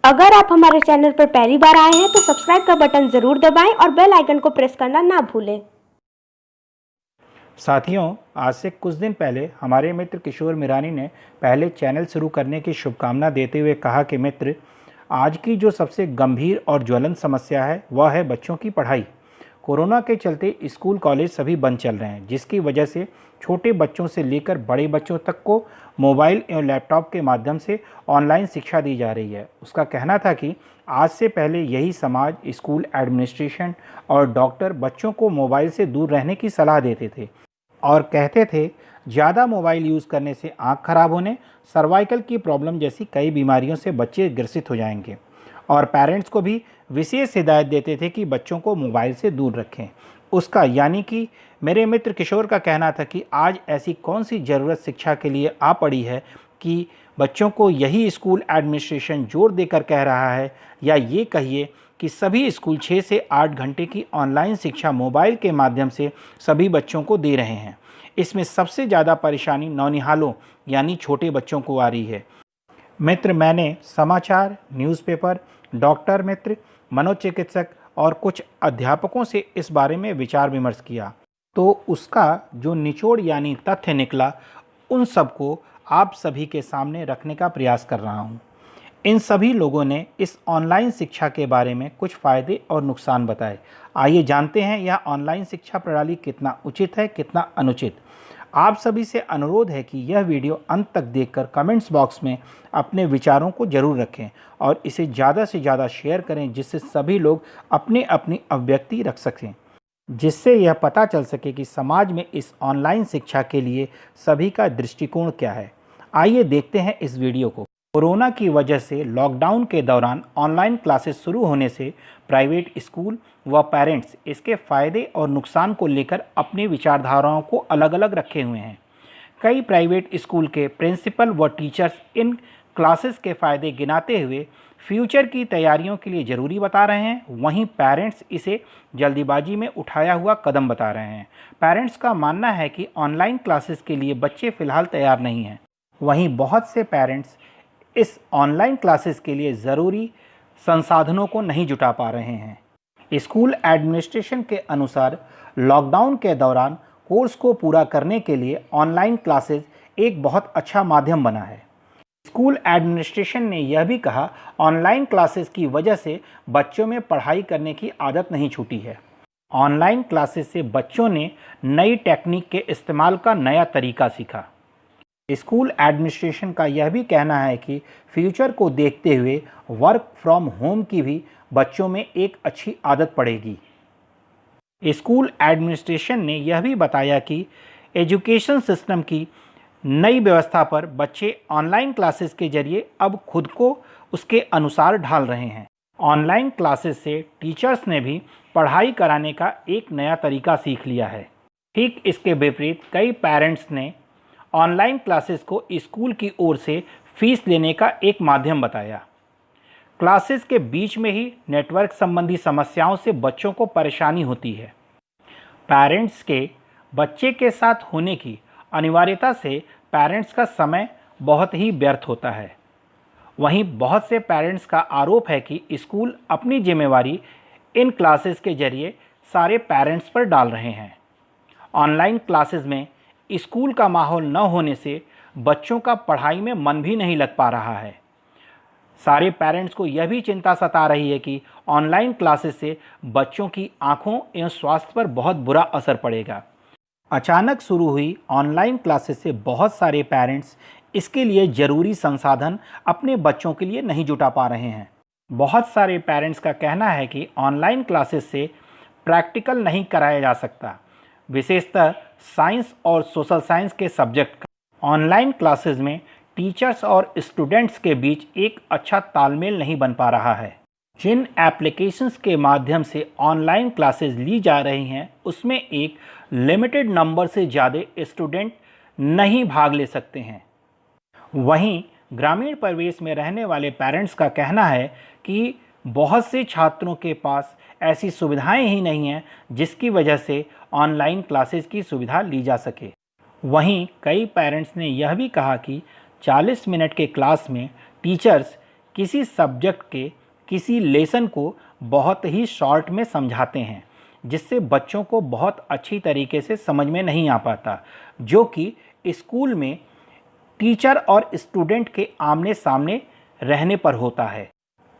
अगर आप हमारे चैनल पर पहली बार आए हैं तो सब्सक्राइब का बटन जरूर दबाएं और बेल आइकन को प्रेस करना ना भूलें। साथियों, आज से कुछ दिन पहले हमारे मित्र किशोर मिरानी ने पहले चैनल शुरू करने की शुभकामना देते हुए कहा कि मित्र, आज की जो सबसे गंभीर और ज्वलंत समस्या है वह है बच्चों की पढ़ाई। कोरोना के चलते स्कूल कॉलेज सभी बंद चल रहे हैं, जिसकी वजह से छोटे बच्चों से लेकर बड़े बच्चों तक को मोबाइल एवं लैपटॉप के माध्यम से ऑनलाइन शिक्षा दी जा रही है। उसका कहना था कि आज से पहले यही समाज, स्कूल एडमिनिस्ट्रेशन और डॉक्टर बच्चों को मोबाइल से दूर रहने की सलाह देते थे और कहते थे ज़्यादा मोबाइल यूज़ करने से आँख खराब होने, सर्वाइकल की प्रॉब्लम जैसी कई बीमारियों से बच्चे ग्रसित हो जाएंगे। और पेरेंट्स को भी विशेष हिदायत देते थे कि बच्चों को मोबाइल से दूर रखें। उसका यानी कि मेरे मित्र किशोर का कहना था कि आज ऐसी कौन सी ज़रूरत शिक्षा के लिए आ पड़ी है कि बच्चों को यही स्कूल एडमिनिस्ट्रेशन जोर देकर कह रहा है, या ये कहिए कि सभी स्कूल 6 से 8 घंटे की ऑनलाइन शिक्षा मोबाइल के माध्यम से सभी बच्चों को दे रहे हैं। इसमें सबसे ज़्यादा परेशानी नौनिहालों यानी छोटे बच्चों को आ रही है। मित्र, मैंने समाचार, न्यूज़पेपर, डॉक्टर मित्र, मनोचिकित्सक और कुछ अध्यापकों से इस बारे में विचार विमर्श किया, तो उसका जो निचोड़ यानी तथ्य निकला, उन सबको आप सभी के सामने रखने का प्रयास कर रहा हूँ। इन सभी लोगों ने इस ऑनलाइन शिक्षा के बारे में कुछ फ़ायदे और नुकसान बताए। आइए जानते हैं यह ऑनलाइन शिक्षा प्रणाली कितना उचित है, कितना अनुचित। आप सभी से अनुरोध है कि यह वीडियो अंत तक देखकर कमेंट्स बॉक्स में अपने विचारों को ज़रूर रखें और इसे ज़्यादा से ज़्यादा शेयर करें, जिससे सभी लोग अपनी अपनी अभिव्यक्ति रख सकें, जिससे यह पता चल सके कि समाज में इस ऑनलाइन शिक्षा के लिए सभी का दृष्टिकोण क्या है। आइए देखते हैं इस वीडियो को। कोरोना की वजह से लॉकडाउन के दौरान ऑनलाइन क्लासेस शुरू होने से प्राइवेट स्कूल व पेरेंट्स इसके फ़ायदे और नुकसान को लेकर अपनी विचारधाराओं को अलग अलग रखे हुए हैं। कई प्राइवेट स्कूल के प्रिंसिपल व टीचर्स इन क्लासेस के फ़ायदे गिनाते हुए फ्यूचर की तैयारियों के लिए ज़रूरी बता रहे हैं, वहीं पेरेंट्स इसे जल्दीबाजी में उठाया हुआ कदम बता रहे हैं। पेरेंट्स का मानना है कि ऑनलाइन क्लासेस के लिए बच्चे फ़िलहाल तैयार नहीं हैं। वहीं बहुत से पेरेंट्स इस ऑनलाइन क्लासेस के लिए ज़रूरी संसाधनों को नहीं जुटा पा रहे हैं। स्कूल एडमिनिस्ट्रेशन के अनुसार लॉकडाउन के दौरान कोर्स को पूरा करने के लिए ऑनलाइन क्लासेस एक बहुत अच्छा माध्यम बना है। स्कूल एडमिनिस्ट्रेशन ने यह भी कहा, ऑनलाइन क्लासेस की वजह से बच्चों में पढ़ाई करने की आदत नहीं छूटी है। ऑनलाइन क्लासेस से बच्चों ने नई टेक्निक के इस्तेमाल का नया तरीका सीखा। स्कूल एडमिनिस्ट्रेशन का यह भी कहना है कि फ्यूचर को देखते हुए वर्क फ्रॉम होम की भी बच्चों में एक अच्छी आदत पड़ेगी। स्कूल एडमिनिस्ट्रेशन ने यह भी बताया कि एजुकेशन सिस्टम की नई व्यवस्था पर बच्चे ऑनलाइन क्लासेस के जरिए अब खुद को उसके अनुसार ढाल रहे हैं। ऑनलाइन क्लासेस से टीचर्स ने भी पढ़ाई कराने का एक नया तरीका सीख लिया है। ठीक इसके विपरीत कई पेरेंट्स ने ऑनलाइन क्लासेस को स्कूल की ओर से फीस लेने का एक माध्यम बताया। क्लासेस के बीच में ही नेटवर्क संबंधी समस्याओं से बच्चों को परेशानी होती है। पेरेंट्स के बच्चे के साथ होने की अनिवार्यता से पेरेंट्स का समय बहुत ही व्यर्थ होता है। वहीं बहुत से पेरेंट्स का आरोप है कि स्कूल अपनी जिम्मेवारी इन क्लासेस के जरिए सारे पेरेंट्स पर डाल रहे हैं। ऑनलाइन क्लासेस में स्कूल का माहौल न होने से बच्चों का पढ़ाई में मन भी नहीं लग पा रहा है। सारे पेरेंट्स को यह भी चिंता सता रही है कि ऑनलाइन क्लासेस से बच्चों की आंखों एवं स्वास्थ्य पर बहुत बुरा असर पड़ेगा। अचानक शुरू हुई ऑनलाइन क्लासेस से बहुत सारे पेरेंट्स इसके लिए ज़रूरी संसाधन अपने बच्चों के लिए नहीं जुटा पा रहे हैं। बहुत सारे पेरेंट्स का कहना है कि ऑनलाइन क्लासेस से प्रैक्टिकल नहीं कराया जा सकता, विशेषतः साइंस और सोशल साइंस के सब्जेक्ट का। ऑनलाइन क्लासेस में टीचर्स और स्टूडेंट्स के बीच एक अच्छा तालमेल नहीं बन पा रहा है। जिन एप्लीकेशंस के माध्यम से ऑनलाइन क्लासेस ली जा रही हैं, उसमें एक लिमिटेड नंबर से ज़्यादा स्टूडेंट नहीं भाग ले सकते हैं। वहीं ग्रामीण परिवेश में रहने वाले पेरेंट्स का कहना है कि बहुत से छात्रों के पास ऐसी सुविधाएं ही नहीं हैं जिसकी वजह से ऑनलाइन क्लासेस की सुविधा ली जा सके। वहीं कई पेरेंट्स ने यह भी कहा कि 40 मिनट के क्लास में टीचर्स किसी सब्जेक्ट के किसी लेसन को बहुत ही शॉर्ट में समझाते हैं, जिससे बच्चों को बहुत अच्छी तरीके से समझ में नहीं आ पाता, जो कि स्कूल में टीचर और स्टूडेंट के आमने सामने रहने पर होता है।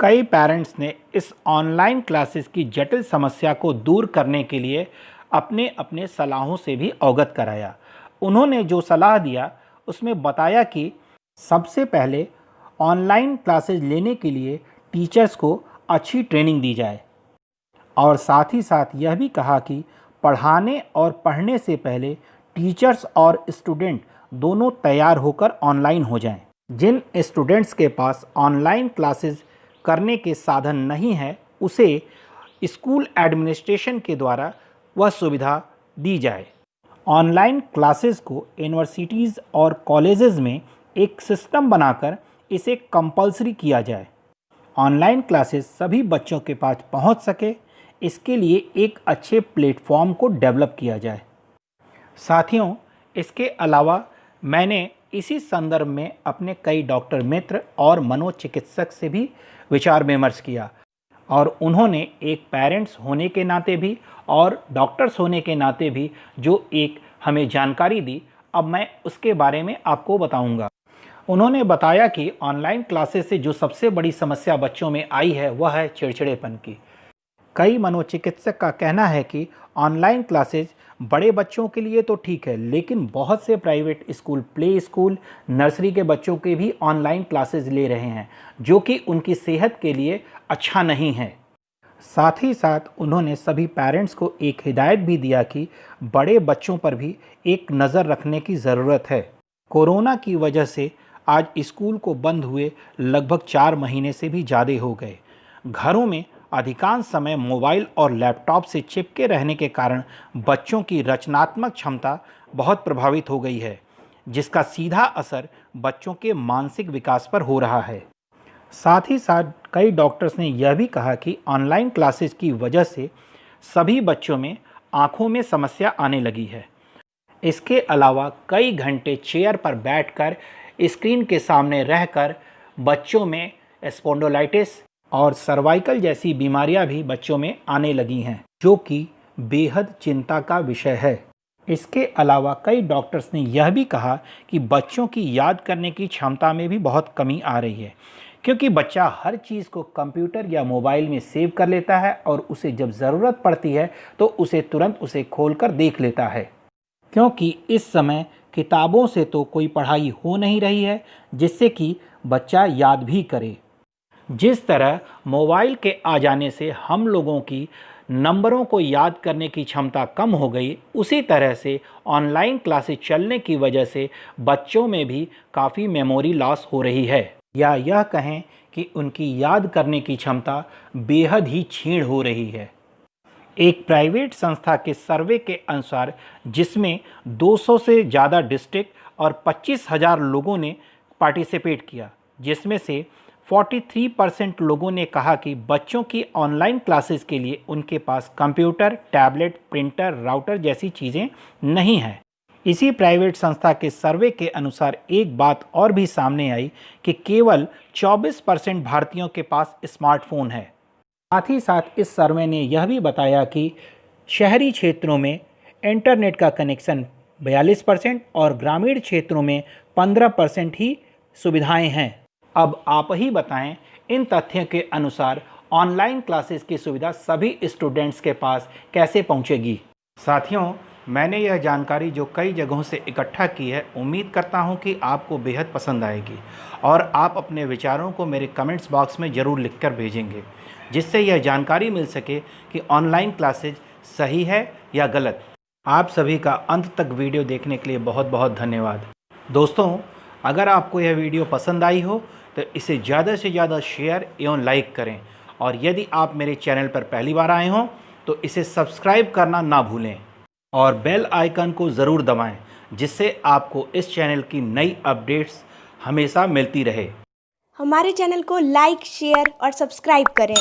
कई पेरेंट्स ने इस ऑनलाइन क्लासेस की जटिल समस्या को दूर करने के लिए अपने अपने सलाहों से भी अवगत कराया। उन्होंने जो सलाह दिया उसमें बताया कि सबसे पहले ऑनलाइन क्लासेस लेने के लिए टीचर्स को अच्छी ट्रेनिंग दी जाए, और साथ ही साथ यह भी कहा कि पढ़ाने और पढ़ने से पहले टीचर्स और स्टूडेंट दोनों तैयार होकर ऑनलाइन हो जाएं। जिन स्टूडेंट्स के पास ऑनलाइन क्लासेस करने के साधन नहीं है, उसे स्कूल एडमिनिस्ट्रेशन के द्वारा वह सुविधा दी जाए। ऑनलाइन क्लासेस को यूनिवर्सिटीज़ और कॉलेजेस में एक सिस्टम बनाकर इसे कंपलसरी किया जाए। ऑनलाइन क्लासेस सभी बच्चों के पास पहुंच सके, इसके लिए एक अच्छे प्लेटफॉर्म को डेवलप किया जाए। साथियों, इसके अलावा मैंने इसी संदर्भ में अपने कई डॉक्टर मित्र और मनोचिकित्सक से भी विचार विमर्श किया, और उन्होंने एक पेरेंट्स होने के नाते भी और डॉक्टर्स होने के नाते भी जो एक हमें जानकारी दी, अब मैं उसके बारे में आपको बताऊंगा। उन्होंने बताया कि ऑनलाइन क्लासेस से जो सबसे बड़ी समस्या बच्चों में आई है वह है चिड़चिड़ेपन की। कई मनोचिकित्सक का कहना है कि ऑनलाइन क्लासेस बड़े बच्चों के लिए तो ठीक है, लेकिन बहुत से private school, play school, nursery के बच्चों के भी ऑनलाइन क्लासेस ले रहे हैं, जो कि उनकी सेहत के लिए अच्छा नहीं है। साथ ही साथ उन्होंने सभी पेरेंट्स को एक हिदायत भी दिया कि बड़े बच्चों पर भी एक नज़र रखने की ज़रूरत है। कोरोना की वजह से आज स्कूल को बंद हुए लगभग 4 महीने से भी ज़्यादा हो गए। घरों में अधिकांश समय मोबाइल और लैपटॉप से चिपके रहने के कारण बच्चों की रचनात्मक क्षमता बहुत प्रभावित हो गई है, जिसका सीधा असर बच्चों के मानसिक विकास पर हो रहा है। साथ ही साथ कई डॉक्टर्स ने यह भी कहा कि ऑनलाइन क्लासेस की वजह से सभी बच्चों में आँखों में समस्या आने लगी है। इसके अलावा कई घंटे चेयर पर बैठकर स्क्रीन के सामने रहकर बच्चों में स्पॉन्डिलाइटिस और सर्वाइकल जैसी बीमारियां भी बच्चों में आने लगी हैं, जो कि बेहद चिंता का विषय है। इसके अलावा कई डॉक्टर्स ने यह भी कहा कि बच्चों की याद करने की क्षमता में भी बहुत कमी आ रही है, क्योंकि बच्चा हर चीज़ को कंप्यूटर या मोबाइल में सेव कर लेता है और उसे जब ज़रूरत पड़ती है तो उसे तुरंत उसे खोलकर देख लेता है, क्योंकि इस समय किताबों से तो कोई पढ़ाई हो नहीं रही है जिससे कि बच्चा याद भी करे। जिस तरह मोबाइल के आ जाने से हम लोगों की नंबरों को याद करने की क्षमता कम हो गई, उसी तरह से ऑनलाइन क्लासेस चलने की वजह से बच्चों में भी काफ़ी मेमोरी लॉस हो रही है, या यह कहें कि उनकी याद करने की क्षमता बेहद ही क्षीण हो रही है। एक प्राइवेट संस्था के सर्वे के अनुसार, जिसमें 200 से ज़्यादा डिस्ट्रिक्ट और 25,000 लोगों ने पार्टिसिपेट किया, जिसमें से 43% लोगों ने कहा कि बच्चों की ऑनलाइन क्लासेस के लिए उनके पास कंप्यूटर, टैबलेट, प्रिंटर, राउटर जैसी चीज़ें नहीं हैं। इसी प्राइवेट संस्था के सर्वे के अनुसार एक बात और भी सामने आई कि केवल 24% भारतीयों के पास स्मार्टफोन है। साथ ही साथ इस सर्वे ने यह भी बताया कि शहरी क्षेत्रों में इंटरनेट का कनेक्शन 42% और ग्रामीण क्षेत्रों में 15% ही सुविधाएं हैं। अब आप ही बताएं, इन तथ्यों के अनुसार ऑनलाइन क्लासेस की सुविधा सभी स्टूडेंट्स के पास कैसे पहुंचेगी। साथियों, मैंने यह जानकारी जो कई जगहों से इकट्ठा की है, उम्मीद करता हूं कि आपको बेहद पसंद आएगी और आप अपने विचारों को मेरे कमेंट्स बॉक्स में ज़रूर लिखकर भेजेंगे, जिससे यह जानकारी मिल सके कि ऑनलाइन क्लासेज सही है या गलत। आप सभी का अंत तक वीडियो देखने के लिए बहुत बहुत धन्यवाद। दोस्तों, अगर आपको यह वीडियो पसंद आई हो तो इसे ज़्यादा से ज़्यादा शेयर एवं लाइक करें, और यदि आप मेरे चैनल पर पहली बार आए हों तो इसे सब्सक्राइब करना ना भूलें और बेल आइकन को ज़रूर दबाएं, जिससे आपको इस चैनल की नई अपडेट्स हमेशा मिलती रहे। हमारे चैनल को लाइक, शेयर और सब्सक्राइब करें।